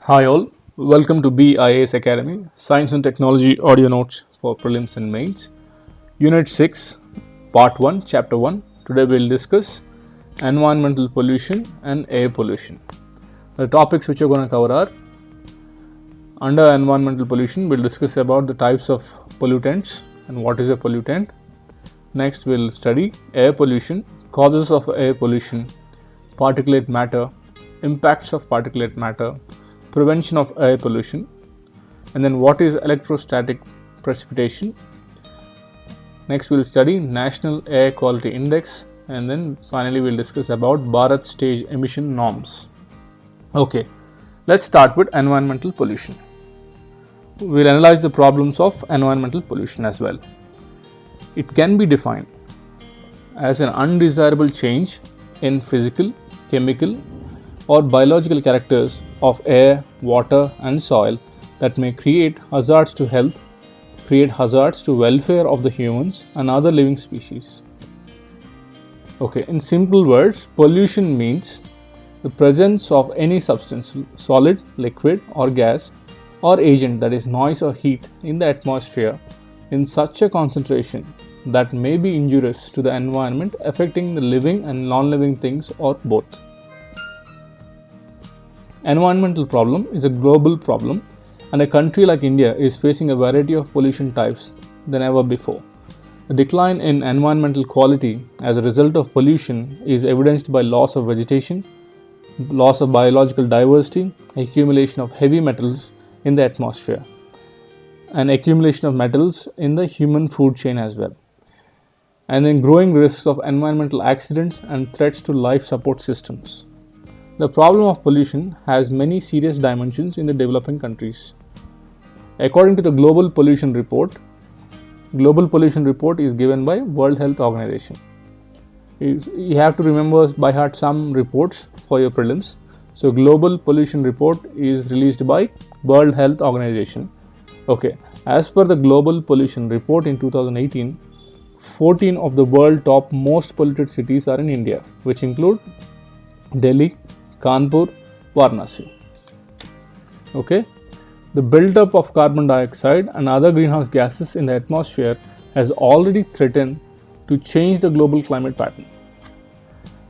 Hi all, welcome to BIAS Academy, Science and Technology Audio Notes for Prelims and Mains, Unit 6, Part 1, Chapter 1. Today we'll discuss environmental pollution and air pollution. The topics which we're going to cover are, under environmental pollution, we'll discuss about the types of pollutants and what is a pollutant. Next we'll study air pollution, causes of air pollution, particulate matter, impacts of particulate matter, prevention of air pollution, and then what is electrostatic precipitation. Next we'll study National Air Quality Index, and then finally we'll discuss about Bharat stage emission norms. Okay, let's start with environmental pollution. We'll analyze the problems of environmental pollution as well. It can be defined as an undesirable change in physical, chemical, or biological characters of air, water, and soil that may create hazards to health, create hazards to welfare of the humans and other living species. Okay, in simple words, pollution means the presence of any substance, solid, liquid, or gas, or agent, that is noise or heat, in the atmosphere in such a concentration that may be injurious to the environment, affecting the living and non-living things or both. Environmental problem is a global problem, and a country like India is facing a variety of pollution types than ever before. The decline in environmental quality as a result of pollution is evidenced by loss of vegetation, loss of biological diversity, accumulation of heavy metals in the atmosphere, and accumulation of metals in the human food chain as well, and then growing risks of environmental accidents and threats to life support systems. The problem of pollution has many serious dimensions in the developing countries. According to the Global Pollution Report is given by World Health Organization. You have to remember by heart some reports for your prelims. So Global Pollution Report is released by World Health Organization. Okay, as per the Global Pollution Report in 2018, 14 of the world top most polluted cities are in India, which include Delhi, Kanpur, Varanasi. Okay, the buildup of carbon dioxide and other greenhouse gases in the atmosphere has already threatened to change the global climate pattern.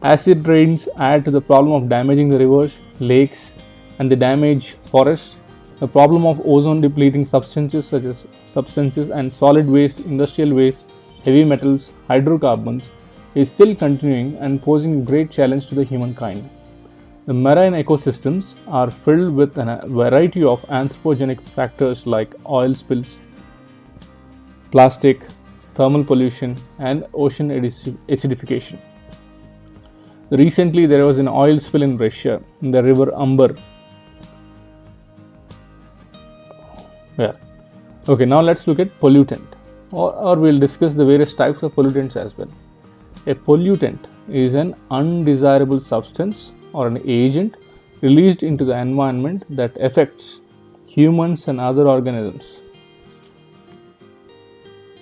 Acid rains add to the problem of damaging the rivers, lakes, and the damage forests. The problem of ozone depleting substances such as and solid waste, industrial waste, heavy metals, hydrocarbons is still continuing and posing a great challenge to the humankind. The marine ecosystems are filled with a variety of anthropogenic factors like oil spills, plastic, thermal pollution, and ocean acidification. Recently, there was an oil spill in Russia in the river Amber. Yeah. Okay, now let's look at pollutant, or we'll discuss the various types of pollutants as well. A pollutant is an undesirable substance or an agent released into the environment that affects humans and other organisms.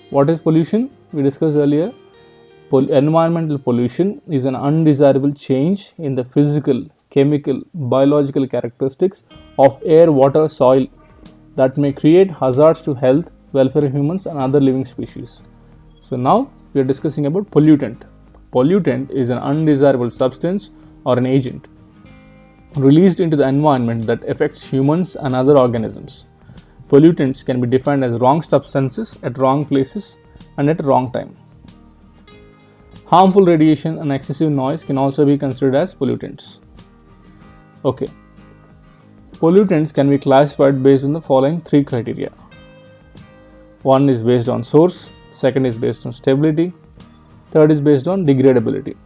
What is pollution? We discussed earlier. Environmental pollution is an undesirable change in the physical, chemical, biological characteristics of air, water, soil that may create hazards to health, welfare of humans and other living species. So now we are discussing about pollutant. Pollutant is an undesirable substance or an agent released into the environment that affects humans and other organisms. Pollutants can be defined as wrong substances at wrong places and at wrong time. Harmful radiation and excessive noise can also be considered as pollutants. Okay. Pollutants can be classified based on the following three criteria. One is based on source, second is based on stability, third is based on degradability.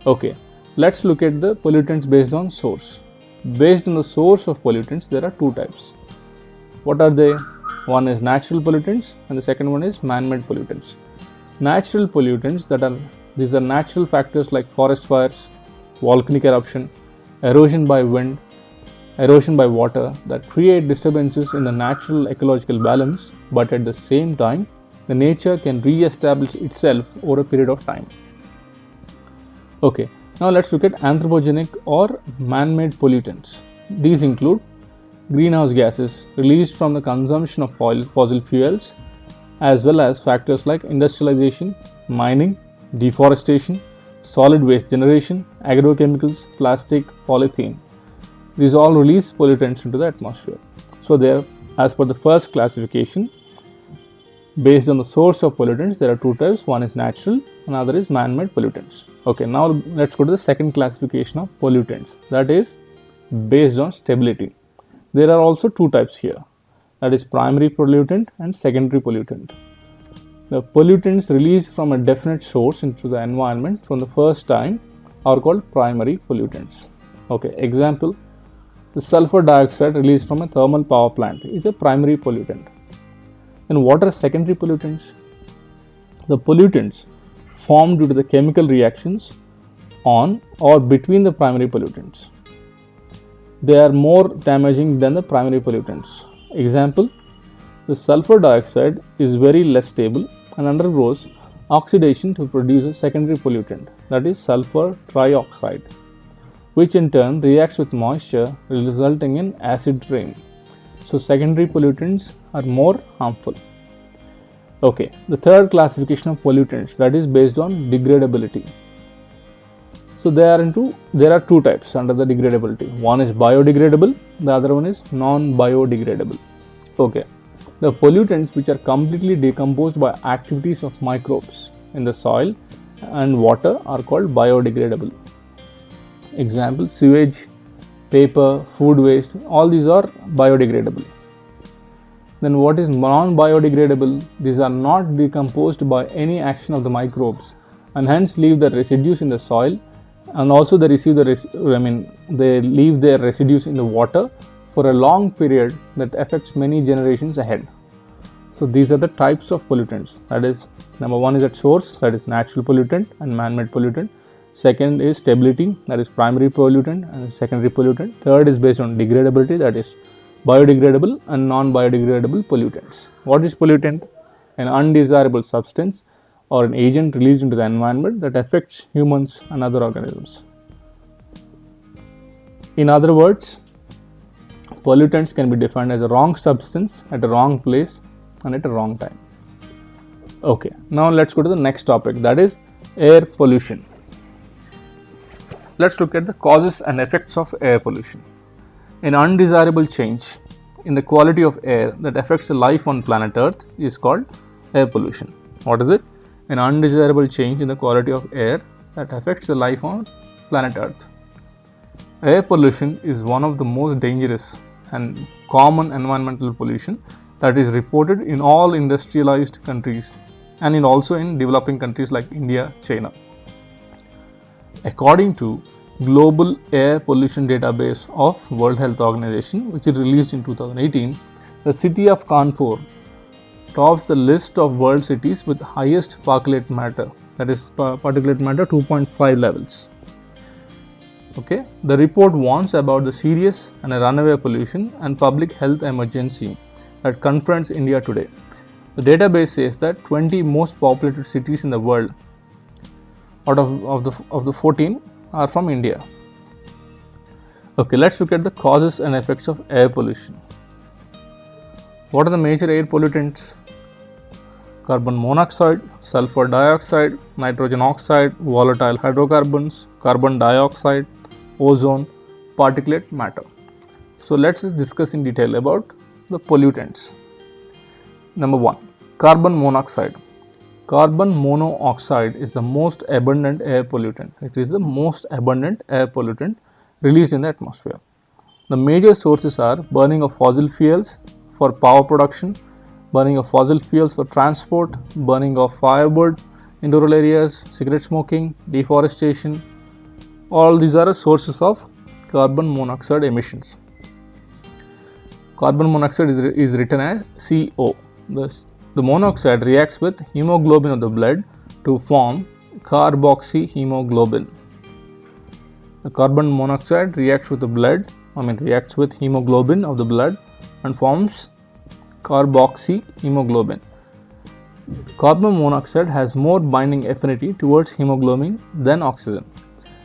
Okay, let's look at the pollutants based on source. Based on the source of pollutants, there are two types. What are they? One is natural pollutants and the second one is man-made pollutants. Natural pollutants, these are natural factors like forest fires, volcanic eruption, erosion by wind, erosion by water that create disturbances in the natural ecological balance, but at the same time, the nature can re-establish itself over a period of time. Okay, now let's look at anthropogenic or man-made pollutants. These include greenhouse gases released from the consumption of fossil fuels, as well as factors like industrialization, mining, deforestation, solid waste generation, agrochemicals, plastic, polythene. These all release pollutants into the atmosphere. So there, as per the first classification, based on the source of pollutants, there are two types. One is natural, another is man-made pollutants. Okay, now let's go to the second classification of pollutants, that is based on stability. There are also two types here, that is primary pollutant and secondary pollutant. The pollutants released from a definite source into the environment from the first time are called primary pollutants. Okay, example, the sulfur dioxide released from a thermal power plant is a primary pollutant. Then what are secondary pollutants? The pollutants formed due to the chemical reactions on or between the primary pollutants. They are more damaging than the primary pollutants. Example, the sulfur dioxide is very less stable and undergoes oxidation to produce a secondary pollutant, that is sulfur trioxide, which in turn reacts with moisture, resulting in acid rain. So secondary pollutants are more harmful. Okay, the third classification of pollutants, that is based on degradability. So there are two types under the degradability. One is biodegradable, the other one is non-biodegradable. Okay, the pollutants which are completely decomposed by activities of microbes in the soil and water are called biodegradable. Example, sewage, paper, food waste, all these are biodegradable. Then what is non-biodegradable? These are not decomposed by any action of the microbes and hence leave the residues in the soil, and also they they leave their residues in the water for a long period that affects many generations ahead. So these are the types of pollutants. That is, number one is at source, that is natural pollutant and man-made pollutant. Second is stability, that is primary pollutant and secondary pollutant. Third is based on degradability, that is biodegradable and non-biodegradable pollutants. What is pollutant? An undesirable substance or an agent released into the environment that affects humans and other organisms. In other words, pollutants can be defined as a wrong substance at a wrong place and at a wrong time. Okay, now let's go to the next topic, that is air pollution. Let's look at the causes and effects of air pollution. An undesirable change in the quality of air that affects the life on planet Earth is called air pollution. What is it? An undesirable change in the quality of air that affects the life on planet Earth. Air pollution is one of the most dangerous and common environmental pollution that is reported in all industrialized countries and also in developing countries like India, China. According to Global Air Pollution Database of World Health Organization, which is released in 2018, the city of Kanpur tops the list of world cities with highest particulate matter, that is particulate matter 2.5 levels. Okay, the report warns about the serious and a runaway pollution and public health emergency that confronts India today. The database says that 20 most populated cities in the world out of the 14 are from India. Okay, let's look at the causes and effects of air pollution. What are the major air pollutants? Carbon monoxide, sulfur dioxide, nitrogen oxide, volatile hydrocarbons, carbon dioxide, ozone, particulate matter. So let's discuss in detail about the pollutants. Number 1, carbon monoxide. Carbon monoxide is the most abundant air pollutant. It is the most abundant air pollutant released in the atmosphere. The major sources are burning of fossil fuels for power production, burning of fossil fuels for transport, burning of firewood in rural areas, cigarette smoking, deforestation. All these are sources of carbon monoxide emissions. Carbon monoxide is written as CO. The monoxide reacts with hemoglobin of the blood to form carboxyhemoglobin. The carbon monoxide reacts with hemoglobin of the blood and forms carboxyhemoglobin. Carbon monoxide has more binding affinity towards hemoglobin than oxygen.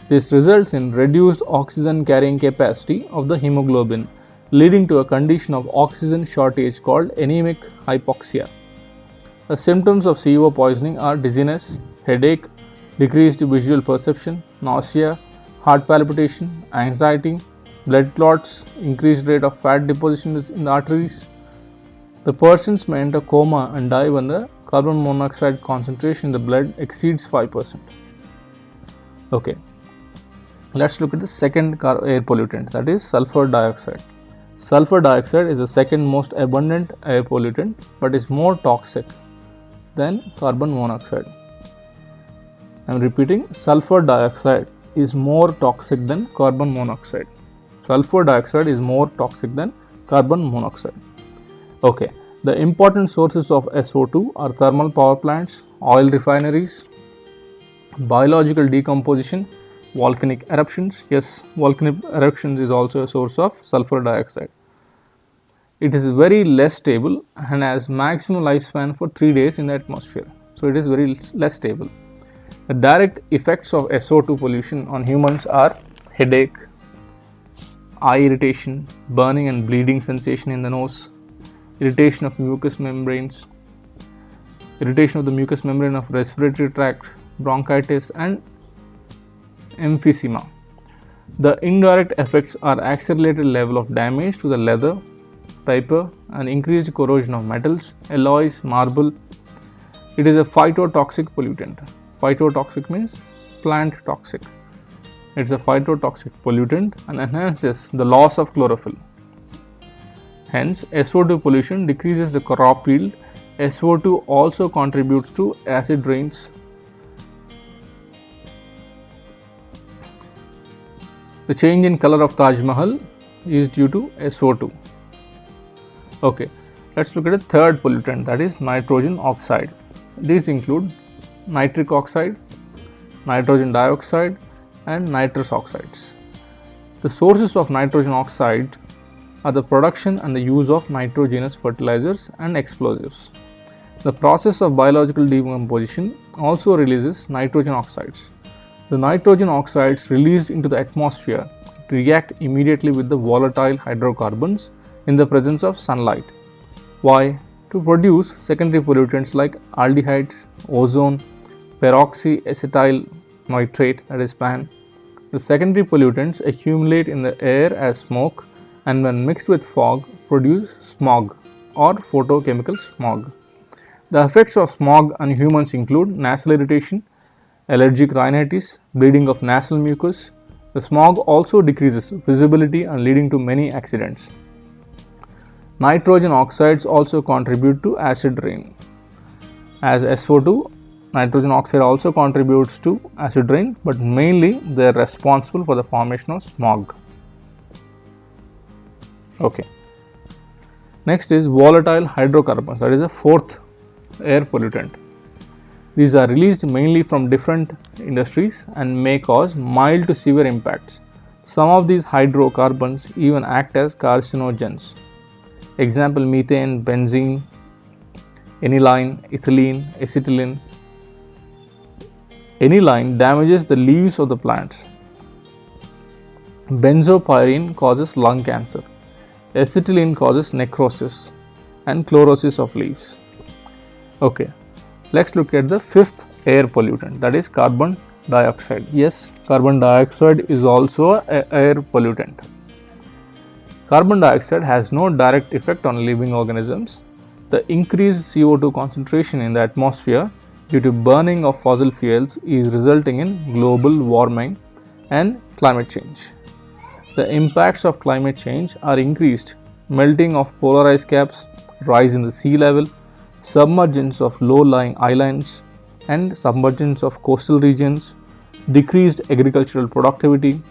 This results in reduced oxygen carrying capacity of the hemoglobin leading to a condition of oxygen shortage called anemic hypoxia. The symptoms of CO poisoning are dizziness, headache, decreased visual perception, nausea, heart palpitation, anxiety, blood clots, increased rate of fat deposition in the arteries. The persons may enter coma and die when the carbon monoxide concentration in the blood exceeds 5%. Okay, let's look at the second air pollutant, that is sulfur dioxide. Sulfur dioxide is the second most abundant air pollutant but is more toxic than carbon monoxide. I am repeating, sulfur dioxide is more toxic than carbon monoxide. Sulfur dioxide is more toxic than carbon monoxide. Okay, the important sources of SO2 are thermal power plants, oil refineries, biological decomposition, volcanic eruptions. Yes, volcanic eruptions is also a source of sulfur dioxide. It is very less stable and has maximum lifespan for 3 days in the atmosphere. So it is very less stable. The direct effects of SO2 pollution on humans are headache, eye irritation, burning and bleeding sensation in the nose, irritation of mucous membranes, irritation of the mucous membrane of respiratory tract, bronchitis and emphysema. The indirect effects are accelerated level of damage to the leather, paper and increased corrosion of metals, alloys, marble. It is a phytotoxic pollutant. Phytotoxic means plant toxic. It is a phytotoxic pollutant and enhances the loss of chlorophyll. Hence, SO2 pollution decreases the crop yield. SO2 also contributes to acid rains. The change in color of Taj Mahal is due to SO2. Okay, let's look at the third pollutant, that is nitrogen oxide. These include nitric oxide, nitrogen dioxide and nitrous oxides. The sources of nitrogen oxide are the production and the use of nitrogenous fertilizers and explosives. The process of biological decomposition also releases nitrogen oxides. The nitrogen oxides released into the atmosphere react immediately with the volatile hydrocarbons in the presence of sunlight. Why? To produce secondary pollutants like aldehydes, ozone, peroxyacetyl nitrate, that is PAN. The secondary pollutants accumulate in the air as smoke and when mixed with fog produce smog or photochemical smog. The effects of smog on humans include nasal irritation, allergic rhinitis, bleeding of nasal mucus. The smog also decreases visibility and leading to many accidents. Nitrogen oxides also contribute to acid rain. As SO2, nitrogen oxide also contributes to acid rain, but mainly they are responsible for the formation of smog. Okay. Next is volatile hydrocarbons, that is the fourth air pollutant. These are released mainly from different industries and may cause mild to severe impacts. Some of these hydrocarbons even act as carcinogens. Example, methane, benzene, aniline, ethylene, acetylene. Aniline damages the leaves of the plants. Benzopyrene causes lung cancer. Acetylene causes necrosis and chlorosis of leaves. Okay, let's look at the fifth air pollutant, that is carbon dioxide. Yes, carbon dioxide is also an air pollutant. Carbon dioxide has no direct effect on living organisms. The increased CO2 concentration in the atmosphere due to burning of fossil fuels is resulting in global warming and climate change. The impacts of climate change are increased melting of polar ice caps, rise in the sea level, submergence of low-lying islands and submergence of coastal regions, decreased agricultural productivity,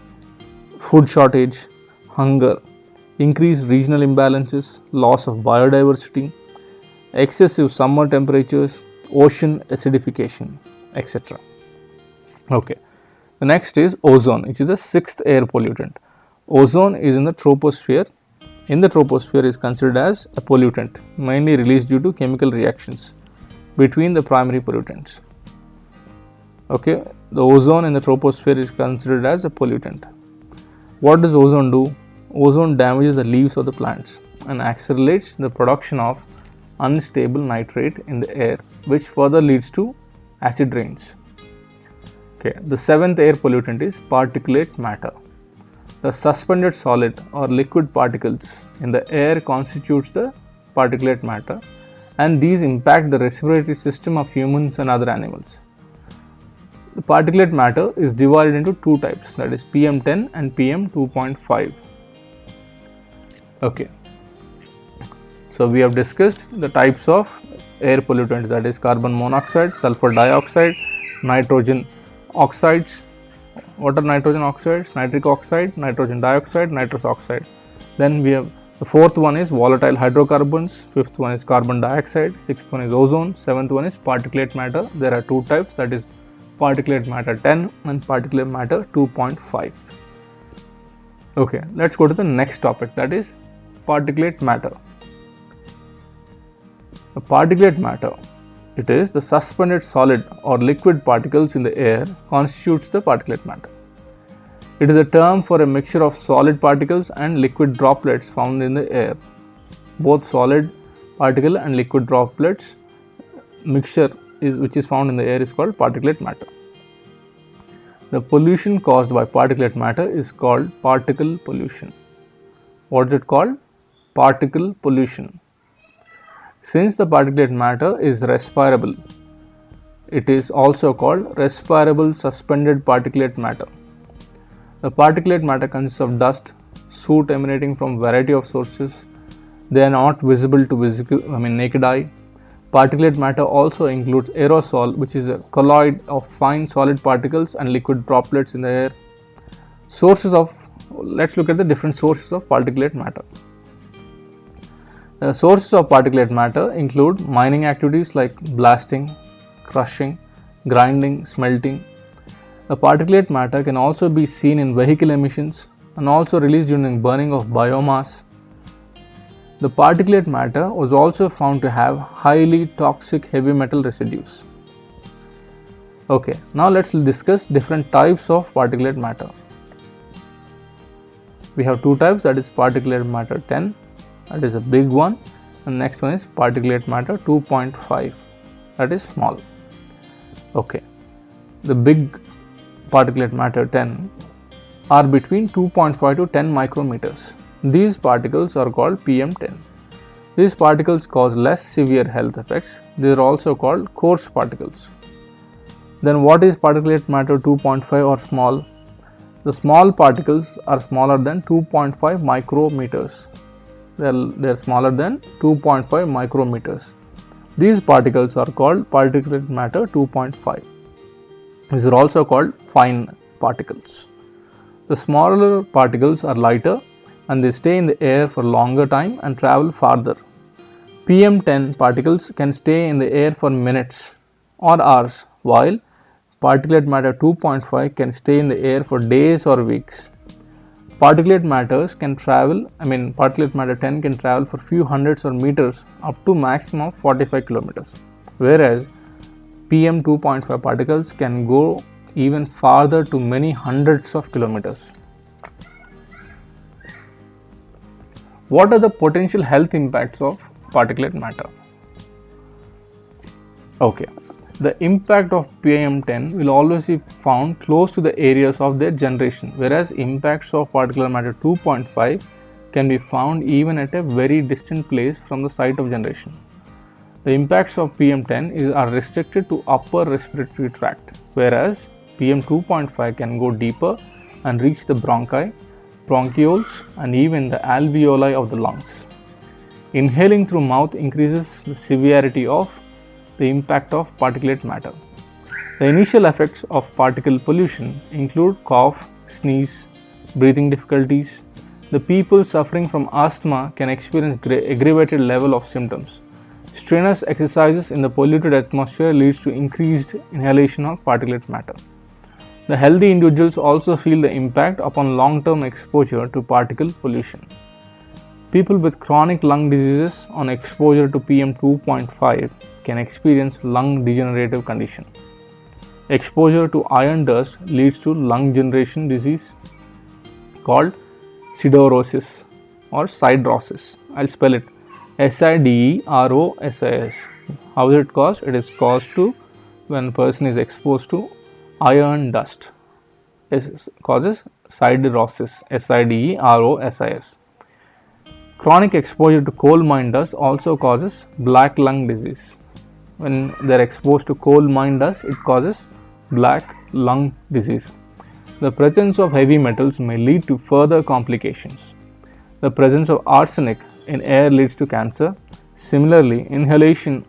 food shortage, hunger, increased regional imbalances, loss of biodiversity, excessive summer temperatures, ocean acidification, etc. Okay. The next is ozone, which is the sixth air pollutant. Ozone is in the troposphere. In the troposphere is considered as a pollutant, mainly released due to chemical reactions between the primary pollutants. Okay, the ozone in the troposphere is considered as a pollutant. What does ozone do? ozone damages the leaves of the plants and accelerates the production of unstable nitrate in the air, which further leads to acid rains. Okay, the seventh air pollutant is particulate matter. The suspended solid or liquid particles in the air constitutes the particulate matter, and these impact the respiratory system of humans and other animals. The particulate matter is divided into two types, that is PM10 and PM2.5. Okay, so we have discussed the types of air pollutants, that is carbon monoxide, sulfur dioxide, nitrogen oxides. What are nitrogen oxides? Nitric oxide, nitrogen dioxide, nitrous oxide. Then we have the fourth one is volatile hydrocarbons, fifth one is carbon dioxide, sixth one is ozone, seventh one is particulate matter. There are two types, that is particulate matter 10 and particulate matter 2.5. Okay, let's go to the next topic, that is particulate matter. The particulate matter, it is the suspended solid or liquid particles in the air constitutes the particulate matter. It is a term for a mixture of solid particles and liquid droplets found in the air. Both solid particle and liquid droplets mixture which is found in the air is called particulate matter. The pollution caused by particulate matter is called particle pollution. What is it called? Particle pollution. Since the particulate matter is respirable, it is also called respirable suspended particulate matter. The particulate matter consists of dust, soot emanating from variety of sources. They are not visible to naked eye. Particulate matter also includes aerosol, which is a colloid of fine solid particles and liquid droplets in the air. Let's look at the different sources of particulate matter. The sources of particulate matter include mining activities like blasting, crushing, grinding, smelting. The particulate matter can also be seen in vehicle emissions and also released during burning of biomass. The particulate matter was also found to have highly toxic heavy metal residues. Okay, now let's discuss different types of particulate matter. We have two types, that is particulate matter 10, that is a big one, and next one is particulate matter 2.5, that is small. Okay, the big particulate matter 10 are between 2.5 to 10 micrometers. These particles are called PM10. These particles cause less severe health effects. They are also called coarse particles. Then what is particulate matter 2.5 or small? The small particles are smaller than 2.5 micrometers. They are smaller than 2.5 micrometers. These particles are called particulate matter 2.5. These are also called fine particles. The smaller particles are lighter and they stay in the air for longer time and travel farther. PM10 particles can stay in the air for minutes or hours, while particulate matter 2.5 can stay in the air for days or weeks. Particulate matter 10 can travel for few hundreds of meters up to maximum of 45 kilometers, whereas PM 2.5 particles can go even farther to many hundreds of kilometers. What are the potential health impacts of particulate matter? Okay, the impact of PM10 will always be found close to the areas of their generation, whereas impacts of particulate matter 2.5 can be found even at a very distant place from the site of generation. The impacts of PM10 are restricted to upper respiratory tract, whereas PM 2.5 can go deeper and reach the bronchi, bronchioles, and even the alveoli of the lungs. Inhaling through mouth increases the severity of the impact of particulate matter. The initial effects of particle pollution include cough, sneeze, breathing difficulties. The people suffering from asthma can experience aggravated level of symptoms. Strenuous exercises in the polluted atmosphere leads to increased inhalation of particulate matter. The healthy individuals also feel the impact upon long-term exposure to particle pollution. People with chronic lung diseases on exposure to PM 2.5 can experience lung degenerative condition. Exposure to iron dust leads to lung generation disease called siderosis or sidrosis. I'll spell it Siderosis. How is it caused? It is caused to when a person is exposed to iron dust. It causes siderosis. Siderosis. Chronic exposure to coal mine dust also causes black lung disease. When they are exposed to coal mine dust, it causes black lung disease. The presence of heavy metals may lead to further complications. The presence of arsenic in air leads to cancer. Similarly, inhalation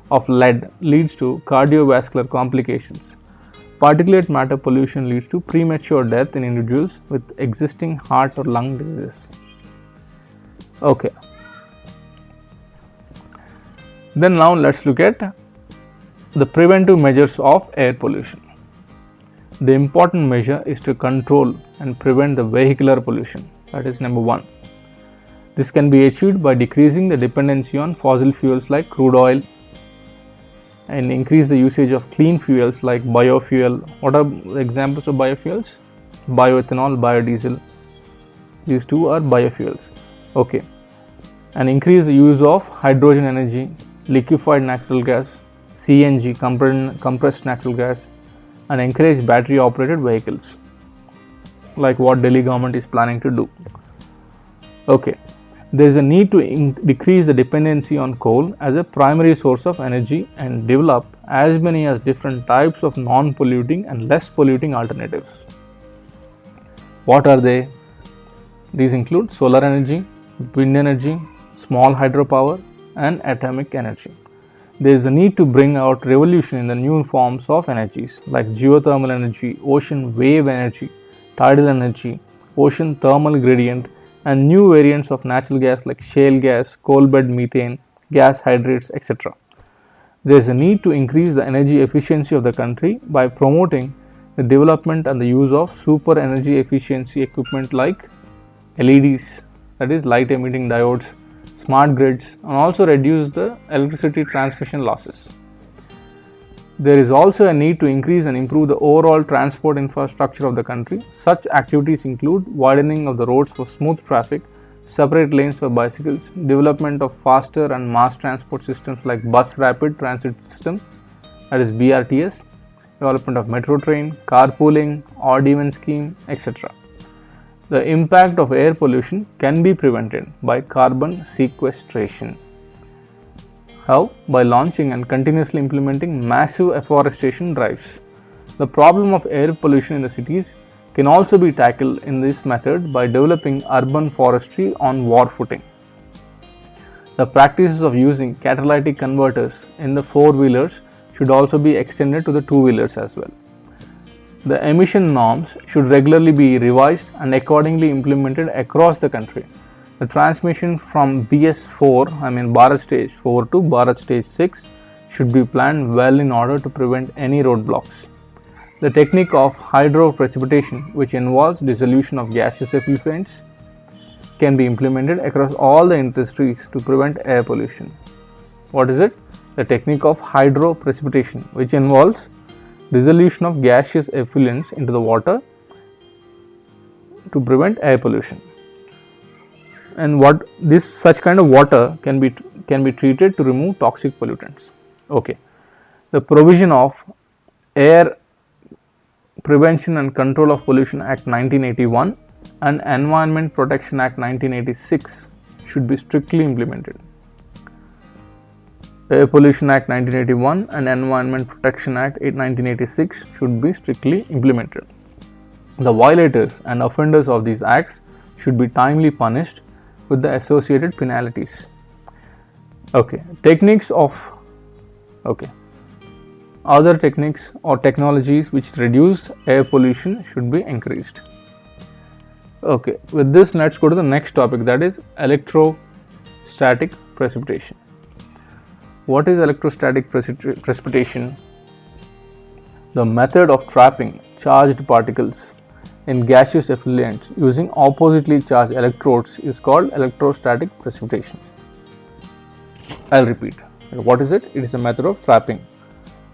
of lead leads to cardiovascular complications. Particulate matter pollution leads to premature death in individuals with existing heart or lung diseases. Okay. Then now let's look at the preventive measures of air pollution. The important measure is to control and prevent the vehicular pollution. That is number 1. This can be achieved by decreasing the dependency on fossil fuels like crude oil and increase the usage of clean fuels like biofuel. What are the examples of biofuels? Bioethanol, biodiesel. These two are biofuels. Okay. And increase the use of hydrogen energy, liquefied natural gas, CNG, compressed natural gas, and encourage battery operated vehicles like what Delhi government is planning to do. Okay. There is a need to decrease the dependency on coal as a primary source of energy and develop as many as different types of non-polluting and less polluting alternatives. What are they? These include solar energy, wind energy, small hydropower, and atomic energy. There is a need to bring out revolution in the new forms of energies like geothermal energy, ocean wave energy, tidal energy, ocean thermal gradient, and new variants of natural gas like shale gas, coal bed methane, gas hydrates, etc. There is a need to increase the energy efficiency of the country by promoting the development and the use of super energy efficiency equipment like LEDs, that is light emitting diodes, smart grids, and also reduce the electricity transmission losses. There is also a need to increase and improve the overall transport infrastructure of the country. Such activities include widening of the roads for smooth traffic, separate lanes for bicycles, development of faster and mass transport systems like bus rapid transit system, that is BRTS, development of metro train, carpooling, odd even scheme, etc. The impact of air pollution can be prevented by carbon sequestration. How? By launching and continuously implementing massive afforestation drives. The problem of air pollution in the cities can also be tackled in this method by developing urban forestry on war footing. The practices of using catalytic converters in the four-wheelers should also be extended to the two-wheelers as well. The emission norms should regularly be revised and accordingly implemented across the country. The transmission from BS4, Bharat Stage 4 to Bharat Stage 6 should be planned well in order to prevent any roadblocks. The technique of hydroprecipitation, which involves dissolution of gaseous effluents, can be implemented across all the industries to prevent air pollution. What is it? The technique of hydroprecipitation, which involves dissolution of gaseous effluents into the water to prevent air pollution. And such kind of water can be treated to remove toxic pollutants. Okay. The provision of Air Prevention and Control of Pollution Act 1981 and Environment Protection Act 1986 should be strictly implemented. Air Pollution Act 1981 and Environment Protection Act 1986 should be strictly implemented. The violators and offenders of these acts should be timely punished with the associated penalties. Other techniques or technologies which reduce air pollution should be increased. Okay, with this let's go to the next topic, that is electrostatic precipitation. What is electrostatic precipitation? The method of trapping charged particles in gaseous effluents using oppositely charged electrodes is called electrostatic precipitation. I'll repeat. What is it? It is a method of trapping.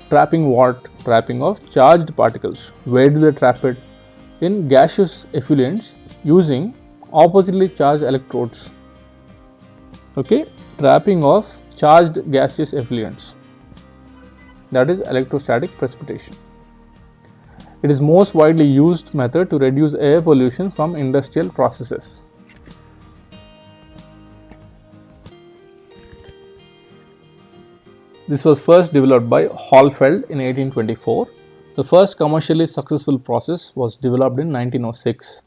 Trapping what? Trapping of charged particles. Where do they trap it? In gaseous effluents using oppositely charged electrodes. Okay, trapping of charged gaseous effluents. That is electrostatic precipitation. It is most widely used method to reduce air pollution from industrial processes. This was first developed by Hohlfeld in 1824. The first commercially successful process was developed in 1906,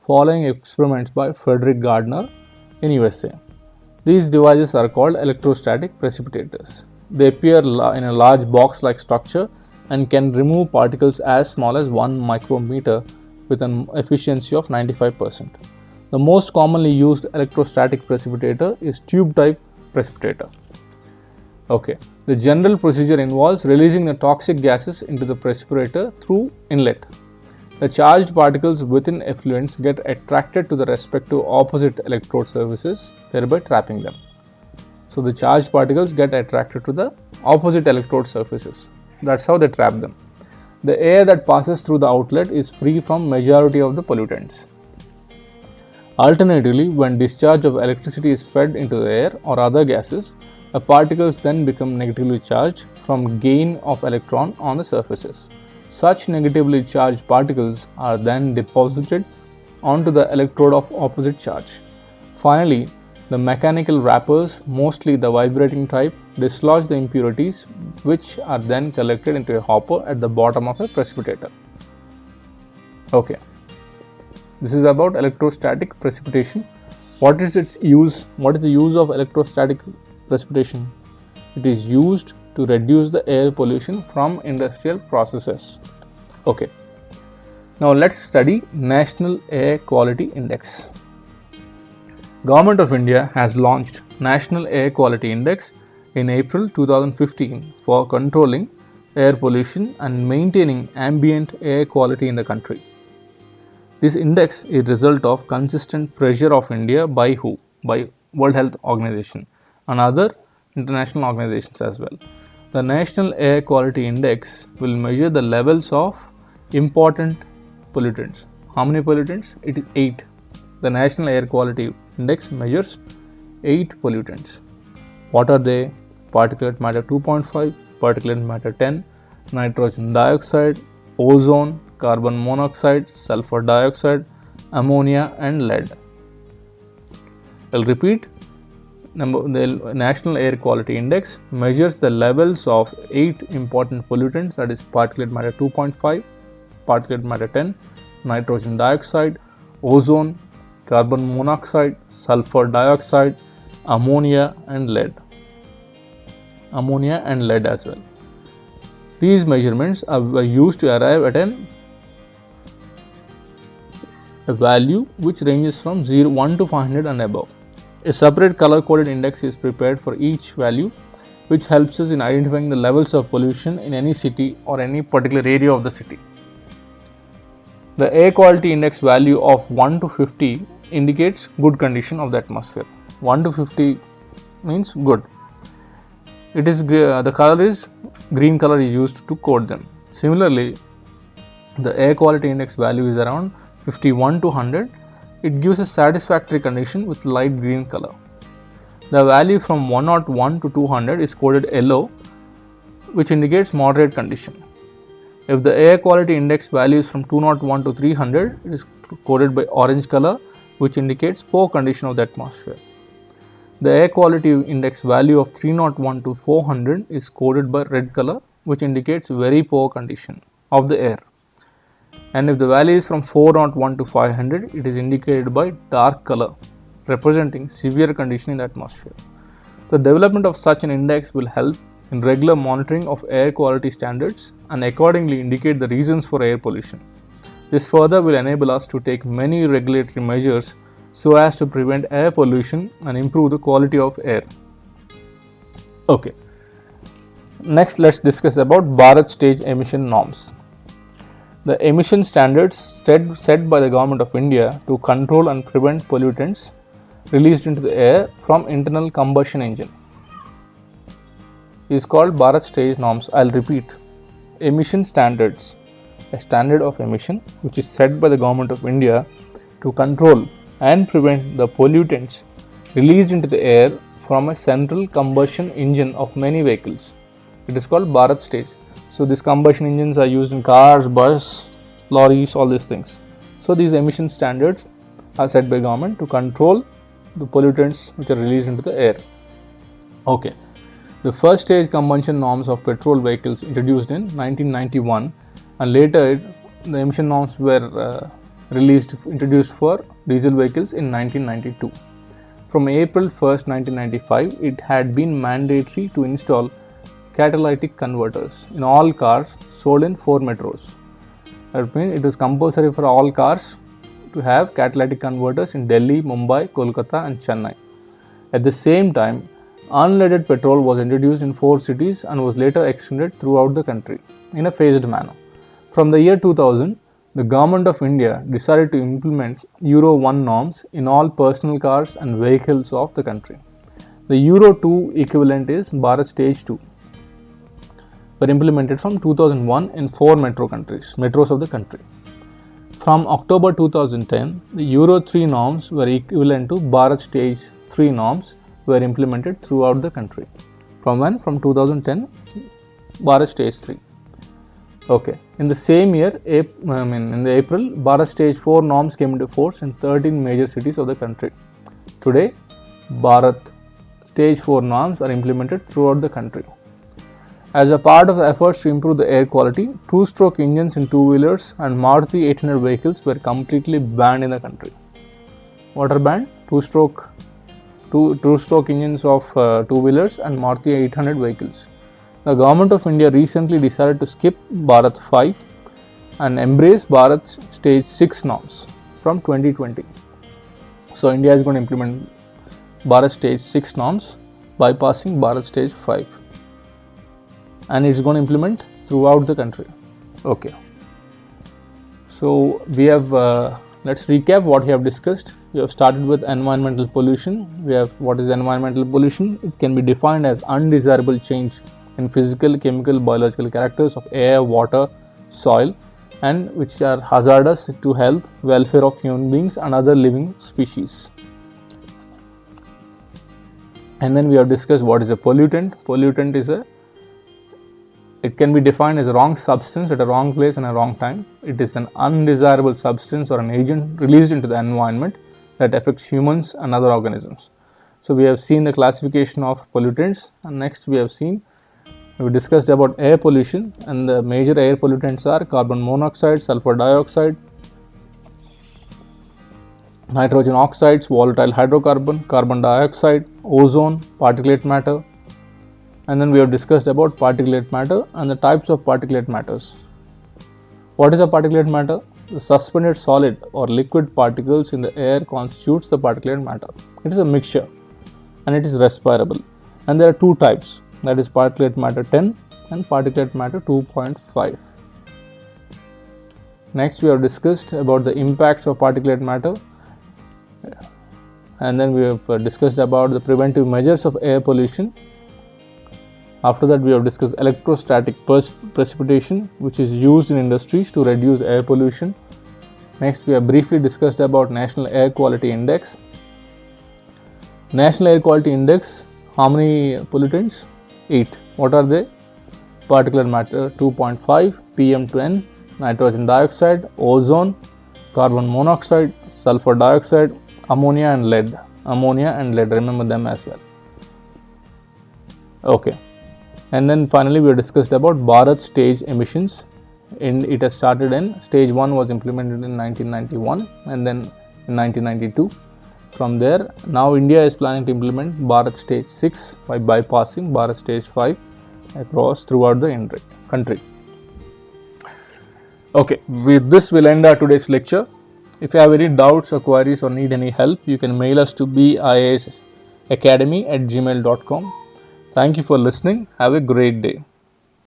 following experiments by Frederick Gardner in USA. These devices are called electrostatic precipitators. They appear in a large box-like structure and can remove particles as small as 1 micrometer with an efficiency of 95%. The most commonly used electrostatic precipitator is tube-type precipitator. Okay, the general procedure involves releasing the toxic gases into the precipitator through inlet. The charged particles within effluents get attracted to the respective opposite electrode surfaces, thereby trapping them. So the charged particles get attracted to the opposite electrode surfaces. That's how they trap them. The air that passes through the outlet is free from majority of the pollutants. Alternatively, when discharge of electricity is fed into the air or other gases, the particles then become negatively charged from gain of electron on the surfaces. Such negatively charged particles are then deposited onto the electrode of opposite charge. Finally, the mechanical wrappers, mostly the vibrating type, dislodge the impurities, which are then collected into a hopper at the bottom of a precipitator. Okay, this is about electrostatic precipitation. What is its use? What is the use of electrostatic precipitation? It is used to reduce the air pollution from industrial processes. Okay, now let's study National Air Quality Index. Government of India has launched National Air Quality Index in April 2015 for controlling air pollution and maintaining ambient air quality in the country. This index is a result of consistent pressure of India by who? By World Health Organization and other international organizations as well. The National Air Quality Index will measure the levels of important pollutants. How many pollutants? It is 8. The National Air Quality Index measures 8 pollutants. What are they? Particulate matter 2.5, particulate matter 10, nitrogen dioxide, ozone, carbon monoxide, sulfur dioxide, ammonia and lead. I'll repeat. The National Air Quality Index measures the levels of 8 important pollutants, that is particulate matter 2.5, particulate matter 10, nitrogen dioxide, ozone, carbon monoxide, sulfur dioxide, ammonia and lead. Ammonia and lead as well. These measurements are used to arrive at a value which ranges from 1 to 500 and above. A separate color-coded index is prepared for each value, which helps us in identifying the levels of pollution in any city or any particular area of the city. The air quality index value of 1 to 50 indicates good condition of the atmosphere. 1 to 50 means good. It is the color is green color is used to code them. Similarly, the air quality index value is around 51 to 100. It gives a satisfactory condition with light green color. The value from 101 to 200 is coded yellow, which indicates moderate condition. If the air quality index value is from 201 to 300, it is coded by orange color, which indicates poor condition of the atmosphere. The air quality index value of 301 to 400 is coded by red color, which indicates very poor condition of the air. And if the value is from 401 to 500, it is indicated by dark color, representing severe condition in the atmosphere. The development of such an index will help in regular monitoring of air quality standards and accordingly indicate the reasons for air pollution. This further will enable us to take many regulatory measures so as to prevent air pollution and improve the quality of air. Okay. Next, let's discuss about Bharat Stage Emission Norms. The emission standards set by the Government of India to control and prevent pollutants released into the air from internal combustion engine is called Bharat Stage Norms. I'll repeat. Emission standards, a standard of emission which is set by the Government of India to control and prevent the pollutants released into the air from a central combustion engine of many vehicles. It is called Bharat stage. So these combustion engines are used in cars, bus, lorries, all these things. So these emission standards are set by government to control the pollutants which are released into the air. Okay. The first stage combustion norms of petrol vehicles introduced in 1991, and later the emission norms were introduced for diesel vehicles in 1992. From April 1st, 1995, it had been mandatory to install catalytic converters in all cars sold in 4 metros. That means it is compulsory for all cars to have catalytic converters in Delhi, Mumbai, Kolkata and Chennai. At the same time, unleaded petrol was introduced in 4 cities and was later extended throughout the country in a phased manner. From the year 2000, the Government of India decided to implement Euro 1 norms in all personal cars and vehicles of the country. The Euro 2 equivalent is Bharat Stage 2, were implemented from 2001 in 4 metros of the country. From October 2010, the Euro 3 norms were equivalent to Bharat Stage 3 norms were implemented throughout the country. From when? From 2010, Bharat Stage 3. Okay. In the same year, in the April, Bharat Stage 4 norms came into force in 13 major cities of the country. Today, Bharat Stage 4 norms are implemented throughout the country. As a part of the efforts to improve the air quality, two-stroke engines in two-wheelers and Maruti 800 vehicles were completely banned in the country. What are banned? Two-stroke engines of two-wheelers and Maruti 800 vehicles. The Government of India recently decided to skip Bharat 5 and embrace Bharat Stage 6 norms from 2020. So India is going to implement Bharat Stage 6 norms bypassing Bharat Stage 5. And it's going to implement throughout the country. Okay. So we have, let's recap what we have discussed. We have started with environmental pollution. We have what is environmental pollution? It can be defined as undesirable change in physical, chemical, biological characters of air, water, soil, and which are hazardous to health, welfare of human beings and other living species. And then we have discussed what is a pollutant. Pollutant is it can be defined as a wrong substance at a wrong place and a wrong time. It is an undesirable substance or an agent released into the environment that affects humans and other organisms. So we have seen the classification of pollutants, and next we discussed about air pollution, and the major air pollutants are carbon monoxide, sulfur dioxide, nitrogen oxides, volatile hydrocarbon, carbon dioxide, ozone, particulate matter. And then we have discussed about particulate matter and the types of particulate matters. What is a particulate matter? The suspended solid or liquid particles in the air constitutes the particulate matter. It is a mixture and it is respirable. And there are 2 types, that is particulate matter 10 and particulate matter 2.5. Next we have discussed about the impacts of particulate matter, and then we have discussed about the preventive measures of air pollution. After that, we have discussed electrostatic precipitation, which is used in industries to reduce air pollution. Next, we have briefly discussed about National Air Quality Index. National Air Quality Index, how many pollutants? 8. What are they? Particulate matter 2.5, PM10, nitrogen dioxide, ozone, carbon monoxide, sulfur dioxide, ammonia and lead. Remember them as well. Okay. And then finally we have discussed about Bharat stage emissions. It has started in stage 1 was implemented in 1991 and then in 1992. From there, now India is planning to implement Bharat stage 6 by bypassing Bharat stage 5 throughout the country. Okay, with this we'll end our today's lecture. If you have any doubts or queries or need any help, you can mail us to biasacademy@gmail.com. Thank you for listening. Have a great day.